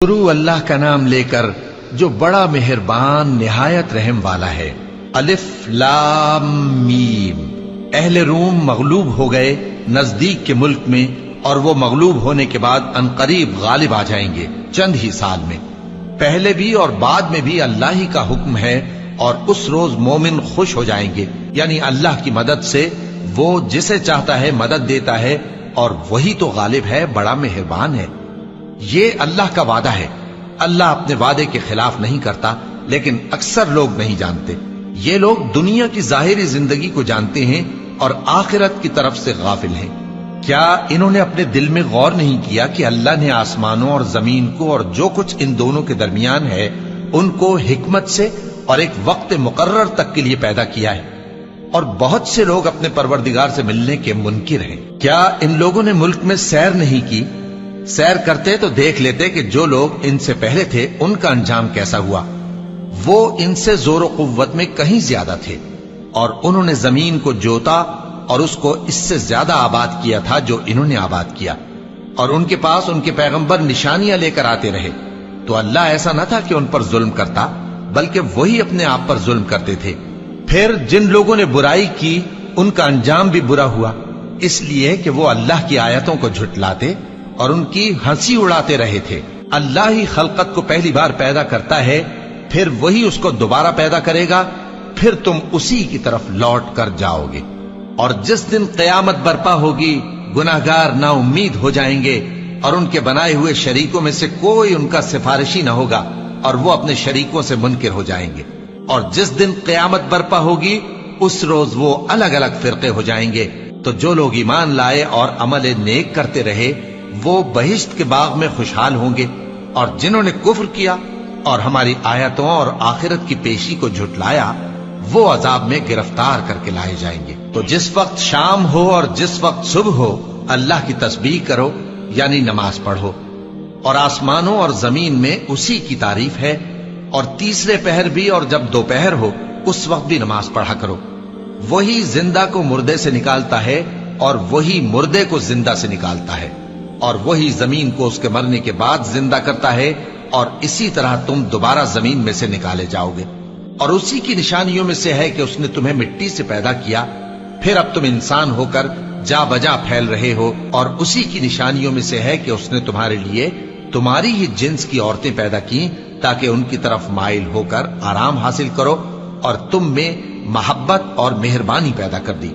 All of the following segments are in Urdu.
شروع اللہ کا نام لے کر جو بڑا مہربان نہایت رحم والا ہے۔ الف لام میم۔ اہل روم مغلوب ہو گئے نزدیک کے ملک میں، اور وہ مغلوب ہونے کے بعد عنقریب غالب آ جائیں گے چند ہی سال میں۔ پہلے بھی اور بعد میں بھی اللہ ہی کا حکم ہے، اور اس روز مومن خوش ہو جائیں گے، یعنی اللہ کی مدد سے وہ جسے چاہتا ہے مدد دیتا ہے، اور وہی تو غالب ہے، بڑا مہربان ہے۔ یہ اللہ کا وعدہ ہے۔ اللہ اپنے وعدے کے خلاف نہیں کرتا، لیکن اکثر لوگ نہیں جانتے۔ یہ لوگ دنیا کی ظاہری زندگی کو جانتے ہیں اور آخرت کی طرف سے غافل ہیں۔ کیا انہوں نے اپنے دل میں غور نہیں کیا کہ اللہ نے آسمانوں اور زمین کو اور جو کچھ ان دونوں کے درمیان ہے ان کو حکمت سے اور ایک وقت مقرر تک کے لیے پیدا کیا ہے؟ اور بہت سے لوگ اپنے پروردگار سے ملنے کے منکر ہیں۔ کیا ان لوگوں نے ملک میں سیر نہیں کی؟ سیر کرتے تو دیکھ لیتے کہ جو لوگ ان سے پہلے تھے ان کا انجام کیسا ہوا۔ وہ ان سے زور و قوت میں کہیں زیادہ تھے، اور انہوں نے زمین کو جوتا اور اس کو اس سے زیادہ آباد کیا تھا جو انہوں نے آباد کیا، اور ان کے پاس ان کے پیغمبر نشانیاں لے کر آتے رہے۔ تو اللہ ایسا نہ تھا کہ ان پر ظلم کرتا، بلکہ وہی اپنے آپ پر ظلم کرتے تھے۔ پھر جن لوگوں نے برائی کی ان کا انجام بھی برا ہوا، اس لیے کہ وہ اللہ کی آیتوں کو جھٹلاتے اور ان کی ہنسی اڑاتے رہے تھے۔ اللہ ہی خلقت کو پہلی بار پیدا کرتا ہے، پھر وہی اس کو دوبارہ پیدا کرے گا، پھر تم اسی کی طرف لوٹ کر جاؤ گے۔ اور جس دن قیامت برپا ہوگی، گناہگار نا امید ہو جائیں گے، اور ان کے بنائے ہوئے شریکوں میں سے کوئی ان کا سفارشی نہ ہوگا، اور وہ اپنے شریکوں سے منکر ہو جائیں گے۔ اور جس دن قیامت برپا ہوگی، اس روز وہ الگ الگ فرقے ہو جائیں گے۔ تو جو لوگ ایمان لائے اور عمل نیک کرتے رہے وہ بہشت کے باغ میں خوشحال ہوں گے، اور جنہوں نے کفر کیا اور ہماری آیتوں اور آخرت کی پیشی کو جھٹلایا وہ عذاب میں گرفتار کر کے لائے جائیں گے۔ تو جس وقت شام ہو اور جس وقت صبح ہو اللہ کی تسبیح کرو، یعنی نماز پڑھو، اور آسمانوں اور زمین میں اسی کی تعریف ہے۔ اور تیسرے پہر بھی اور جب دوپہر ہو اس وقت بھی نماز پڑھا کرو۔ وہی زندہ کو مردے سے نکالتا ہے اور وہی مردے کو زندہ سے نکالتا ہے، اور وہی زمین کو اس کے مرنے کے بعد زندہ کرتا ہے، اور اسی طرح تم دوبارہ زمین میں سے نکالے جاؤ گے۔ اور اسی کی نشانیوں میں سے ہے کہ اس نے تمہیں مٹی سے پیدا کیا، پھر اب تم انسان ہو کر جا بجا پھیل رہے ہو۔ اور اسی کی نشانیوں میں سے ہے کہ اس نے تمہارے لیے تمہاری ہی جنس کی عورتیں پیدا کی تاکہ ان کی طرف مائل ہو کر آرام حاصل کرو، اور تم میں محبت اور مہربانی پیدا کر دی۔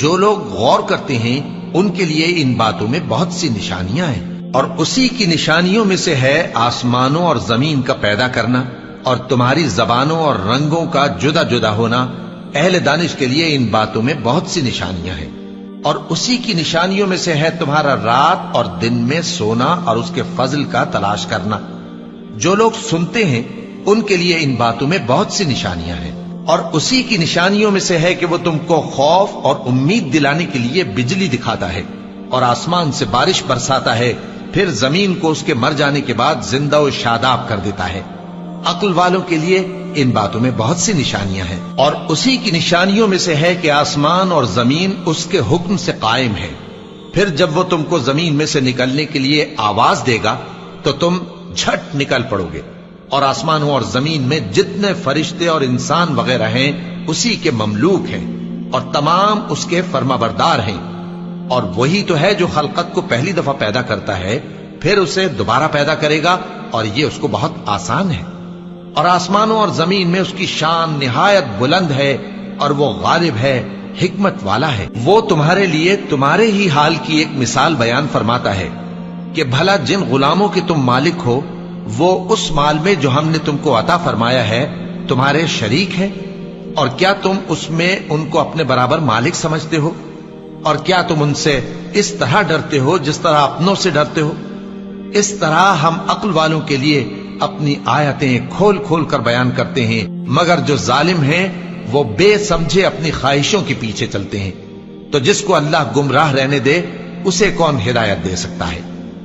جو لوگ غور کرتے ہیں ان کے لیے ان باتوں میں بہت سی نشانیاں ہیں۔ اور اسی کی نشانیوں میں سے ہے آسمانوں اور زمین کا پیدا کرنا، اور تمہاری زبانوں اور رنگوں کا جدا جدا ہونا۔ اہل دانش کے لیے ان باتوں میں بہت سی نشانیاں ہیں۔ اور اسی کی نشانیوں میں سے ہے تمہارا رات اور دن میں سونا اور اس کے فضل کا تلاش کرنا۔ جو لوگ سنتے ہیں ان کے لیے ان باتوں میں بہت سی نشانیاں ہیں۔ اور اسی کی نشانیوں میں سے ہے کہ وہ تم کو خوف اور امید دلانے کے لیے بجلی دکھاتا ہے، اور آسمان سے بارش برساتا ہے، پھر زمین کو اس کے مر جانے کے بعد زندہ و شاداب کر دیتا ہے۔ عقل والوں کے لیے ان باتوں میں بہت سی نشانیاں ہیں۔ اور اسی کی نشانیوں میں سے ہے کہ آسمان اور زمین اس کے حکم سے قائم ہے۔ پھر جب وہ تم کو زمین میں سے نکلنے کے لیے آواز دے گا تو تم جھٹ نکل پڑو گے۔ اور آسمانوں اور زمین میں جتنے فرشتے اور انسان وغیرہ ہیں اسی کے مملوک ہیں، اور تمام اس کے فرمانبردار ہیں۔ اور وہی تو ہے جو خلقت کو پہلی دفعہ پیدا کرتا ہے، پھر اسے دوبارہ پیدا کرے گا، اور یہ اس کو بہت آسان ہے۔ اور آسمانوں اور زمین میں اس کی شان نہایت بلند ہے، اور وہ غالب ہے، حکمت والا ہے۔ وہ تمہارے لیے تمہارے ہی حال کی ایک مثال بیان فرماتا ہے کہ بھلا جن غلاموں کے تم مالک ہو وہ اس مال میں جو ہم نے تم کو عطا فرمایا ہے تمہارے شریک ہیں، اور کیا تم اس میں ان کو اپنے برابر مالک سمجھتے ہو؟ اور کیا تم ان سے اس طرح ڈرتے ہو جس طرح اپنوں سے ڈرتے ہو؟ اس طرح ہم عقل والوں کے لیے اپنی آیتیں کھول کھول کر بیان کرتے ہیں، مگر جو ظالم ہیں وہ بے سمجھے اپنی خواہشوں کے پیچھے چلتے ہیں۔ تو جس کو اللہ گمراہ رہنے دے اسے کون ہدایت دے سکتا ہے؟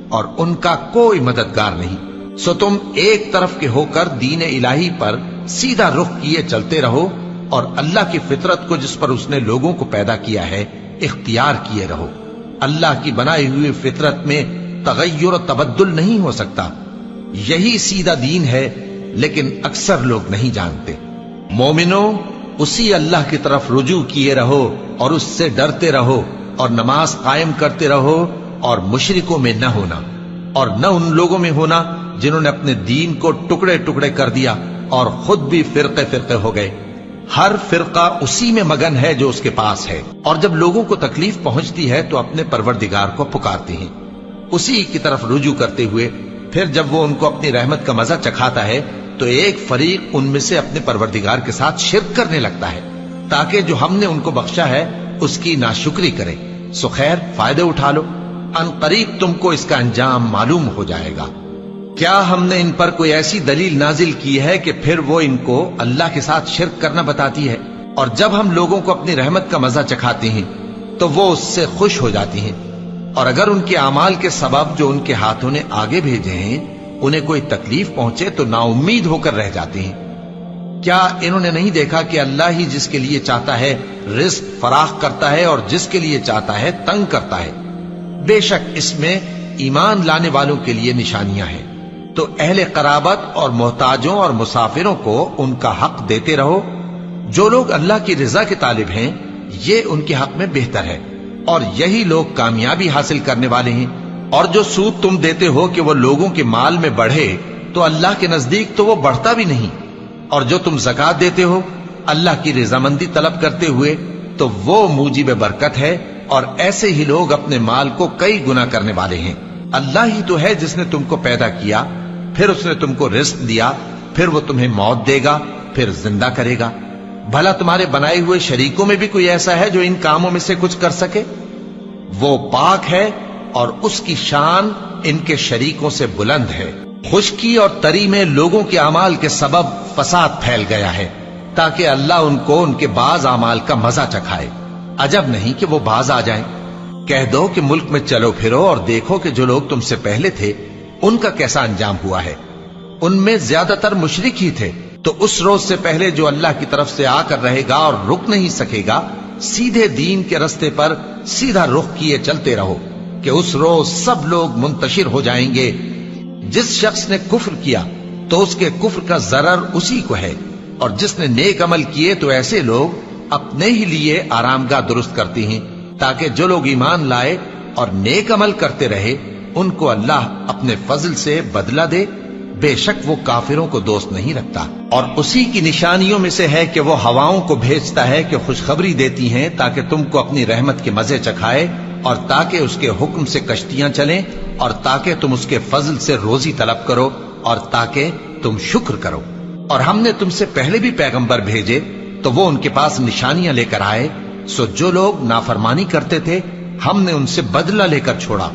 اور ان کا کوئی مددگار نہیں۔ سو تم ایک طرف کے ہو کر دین الہی پر سیدھا رخ کیے چلتے رہو، اور اللہ کی فطرت کو جس پر اس نے لوگوں کو پیدا کیا ہے اختیار کیے رہو۔ اللہ کی بنائی ہوئی فطرت میں تغیر و تبدل نہیں ہو سکتا۔ یہی سیدھا دین ہے، لیکن اکثر لوگ نہیں جانتے۔ مومنو، اسی اللہ کی طرف رجوع کیے رہو اور اس سے ڈرتے رہو، اور نماز قائم کرتے رہو، اور مشرکوں میں نہ ہونا، اور نہ ان لوگوں میں ہونا جنہوں نے اپنے دین کو ٹکڑے ٹکڑے کر دیا اور خود بھی فرقے فرقے ہو گئے۔ ہر فرقہ اسی میں مگن ہے جو اس کے پاس ہے، اور جب لوگوں کو تکلیف پہنچتی ہے تو اپنے پروردگار کو پکارتے ہیں، اسی کی طرف رجوع کرتے ہوئے۔ پھر جب وہ ان کو اپنی رحمت کا مزہ چکھاتا ہے تو ایک فریق ان میں سے اپنے پروردگار کے ساتھ شرک کرنے لگتا ہے، تاکہ جو ہم نے ان کو بخشا ہے اس کی ناشکری کرے۔ سو خیر، فائدے اٹھا لو، ان قریب تم کو اس کا انجام معلوم ہو جائے گا۔ کیا ہم نے ان پر کوئی ایسی دلیل نازل کی ہے کہ پھر وہ ان کو اللہ کے ساتھ شرک کرنا بتاتی ہے؟ اور جب ہم لوگوں کو اپنی رحمت کا مزہ چکھاتے ہیں تو وہ اس سے خوش ہو جاتی ہیں، اور اگر ان کے اعمال کے سبب جو ان کے ہاتھوں نے آگے بھیجے ہیں انہیں کوئی تکلیف پہنچے تو نا امید ہو کر رہ جاتے ہیں۔ کیا انہوں نے نہیں دیکھا کہ اللہ ہی جس کے لیے چاہتا ہے رزق فراخ کرتا ہے اور جس کے لیے چاہتا ہے تنگ کرتا ہے؟ بے شک اس میں ایمان لانے والوں کے لیے نشانیاں ہیں۔ تو اہل قرابت اور محتاجوں اور مسافروں کو ان کا حق دیتے رہو۔ جو لوگ اللہ کی رضا کے طالب ہیں یہ ان کے حق میں بہتر ہے، اور یہی لوگ کامیابی حاصل کرنے والے ہیں۔ اور جو سود تم دیتے ہو کہ وہ لوگوں کے مال میں بڑھے تو اللہ کے نزدیک تو وہ بڑھتا بھی نہیں، اور جو تم زکوٰۃ دیتے ہو اللہ کی رضامندی طلب کرتے ہوئے تو وہ موجب برکت ہے، اور ایسے ہی لوگ اپنے مال کو کئی گنا کرنے والے ہیں۔ اللہ ہی تو ہے جس نے تم کو پیدا کیا، پھر اس نے تم کو رزق دیا، پھر وہ تمہیں موت دے گا، پھر زندہ کرے گا۔ بھلا تمہارے بنائے ہوئے شریکوں میں بھی کوئی ایسا ہے جو ان کاموں میں سے کچھ کر سکے؟ وہ پاک ہے اور اس کی شان ان کے شریکوں سے بلند ہے۔ خشکی اور تری میں لوگوں کے اعمال کے سبب فساد پھیل گیا ہے، تاکہ اللہ ان کو ان کے بعض اعمال کا مزہ چکھائے۔ عجب نہیں کہ وہ باز آ جائیں۔ کہہ دو کہ ملک میں چلو پھرو اور دیکھو کہ جو لوگ تم سے پہلے تھے ان کا کیسا انجام ہوا ہے۔ ان میں زیادہ تر مشرک ہی تھے، تو اس روز سے پہلے جو اللہ کی طرف سے آ کر رہے گا اور رک نہیں سکے گا، سیدھے دین کے رستے پر سیدھا رخ کیے چلتے رہو، کہ اس روز سب لوگ منتشر ہو جائیں گے۔ جس شخص نے کفر کیا تو اس کے کفر کا ضرر اسی کو ہے، اور جس نے نیک عمل کیے تو ایسے لوگ اپنے ہی لیے آرامگاہ درست کرتے ہیں، تاکہ جو لوگ ایمان لائے اور نیک عمل کرتے رہے ان کو اللہ اپنے فضل سے بدلہ دے۔ بے شک وہ کافروں کو دوست نہیں رکھتا۔ اور اسی کی نشانیوں میں سے ہے کہ وہ ہواؤں کو بھیجتا ہے کہ خوشخبری دیتی ہیں تاکہ تم کو اپنی رحمت کے مزے چکھائے، اور تاکہ اس کے حکم سے کشتیاں چلیں، اور تاکہ تم اس کے فضل سے روزی طلب کرو، اور تاکہ تم شکر کرو۔ اور ہم نے تم سے پہلے بھی پیغمبر بھیجے تو وہ ان کے پاس نشانیاں لے کر آئے، سو جو لوگ نافرمانی کرتے تھے ہم نے ان سے بدلہ لے کر چھوڑا،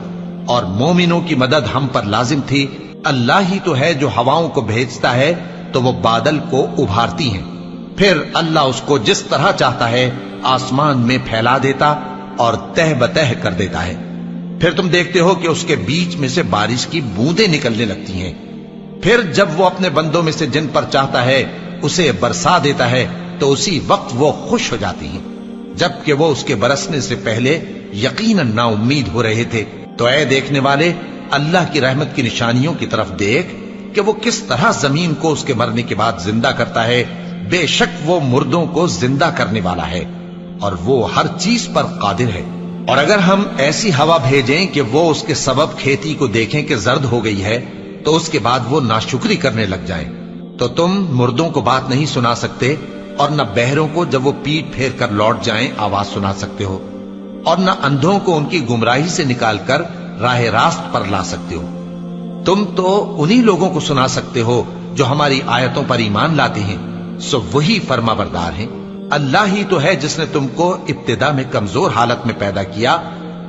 اور مومنوں کی مدد ہم پر لازم تھی۔ اللہ ہی تو ہے جو ہواؤں کو بھیجتا ہے تو وہ بادل کو ابھارتی ہیں، پھر اللہ اس کو جس طرح چاہتا ہے آسمان میں پھیلا دیتا اور تہ بتہ کر دیتا ہے۔ پھر تم دیکھتے ہو کہ اس کے بیچ میں سے بارش کی بوندیں نکلنے لگتی ہیں، پھر جب وہ اپنے بندوں میں سے جن پر چاہتا ہے اسے برسا دیتا ہے تو اسی وقت وہ خوش ہو جاتی ہیں، جبکہ وہ اس کے برسنے سے پہلے یقیناً نا امید ہو رہے تھے۔ تو اے دیکھنے والے، اللہ کی رحمت کی نشانیوں کی طرف دیکھ کہ وہ کس طرح زمین کو اس کے مرنے کے بعد زندہ کرتا ہے۔ بے شک وہ مردوں کو زندہ کرنے والا ہے، اور وہ ہر چیز پر قادر ہے۔ اور اگر ہم ایسی ہوا بھیجیں کہ وہ اس کے سبب کھیتی کو دیکھیں کہ زرد ہو گئی ہے تو اس کے بعد وہ ناشکری کرنے لگ جائیں، تو تم مردوں کو بات نہیں سنا سکتے، اور نہ بہروں کو جب وہ پیٹ پھیر کر لوٹ جائیں آواز سنا سکتے ہو، اور نہ اندھوں کو ان کی گمراہی سے نکال کر راہ راست پر لا سکتے ہو۔ تم تو انہی لوگوں کو سنا سکتے ہو جو ہماری آیتوں پر ایمان لاتے ہیں، سو وہی فرما بردار ہیں۔ اللہ ہی تو ہے جس نے تم کو ابتدا میں کمزور حالت میں پیدا کیا،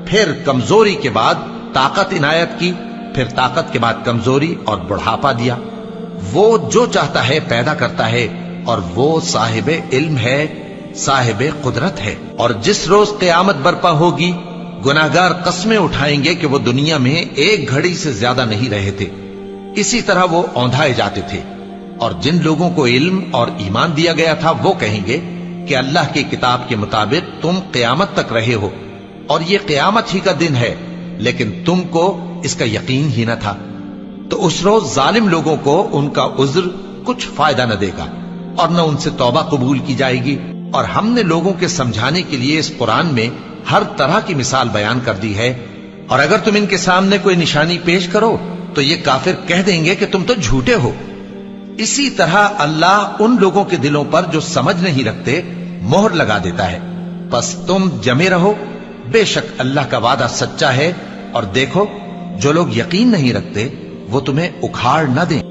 پھر کمزوری کے بعد طاقت عنایت کی، پھر طاقت کے بعد کمزوری اور بڑھاپا دیا۔ وہ جو چاہتا ہے پیدا کرتا ہے، اور وہ صاحب علم ہے، صاحب قدرت ہے۔ اور جس روز قیامت برپا ہوگی گناہگار قسمیں اٹھائیں گے کہ وہ دنیا میں ایک گھڑی سے زیادہ نہیں رہے تھے، اسی طرح وہ اوندھائے جاتے تھے۔ اور جن لوگوں کو علم اور ایمان دیا گیا تھا وہ کہیں گے کہ اللہ کی کتاب کے مطابق تم قیامت تک رہے ہو، اور یہ قیامت ہی کا دن ہے، لیکن تم کو اس کا یقین ہی نہ تھا۔ تو اس روز ظالم لوگوں کو ان کا عذر کچھ فائدہ نہ دے گا اور نہ ان سے توبہ قبول کی جائے گی۔ اور ہم نے لوگوں کے سمجھانے کے لیے اس قرآن میں ہر طرح کی مثال بیان کر دی ہے، اور اگر تم ان کے سامنے کوئی نشانی پیش کرو تو یہ کافر کہہ دیں گے کہ تم تو جھوٹے ہو۔ اسی طرح اللہ ان لوگوں کے دلوں پر جو سمجھ نہیں رکھتے مہر لگا دیتا ہے۔ پس تم جمے رہو، بے شک اللہ کا وعدہ سچا ہے، اور دیکھو جو لوگ یقین نہیں رکھتے وہ تمہیں اکھاڑ نہ دیں۔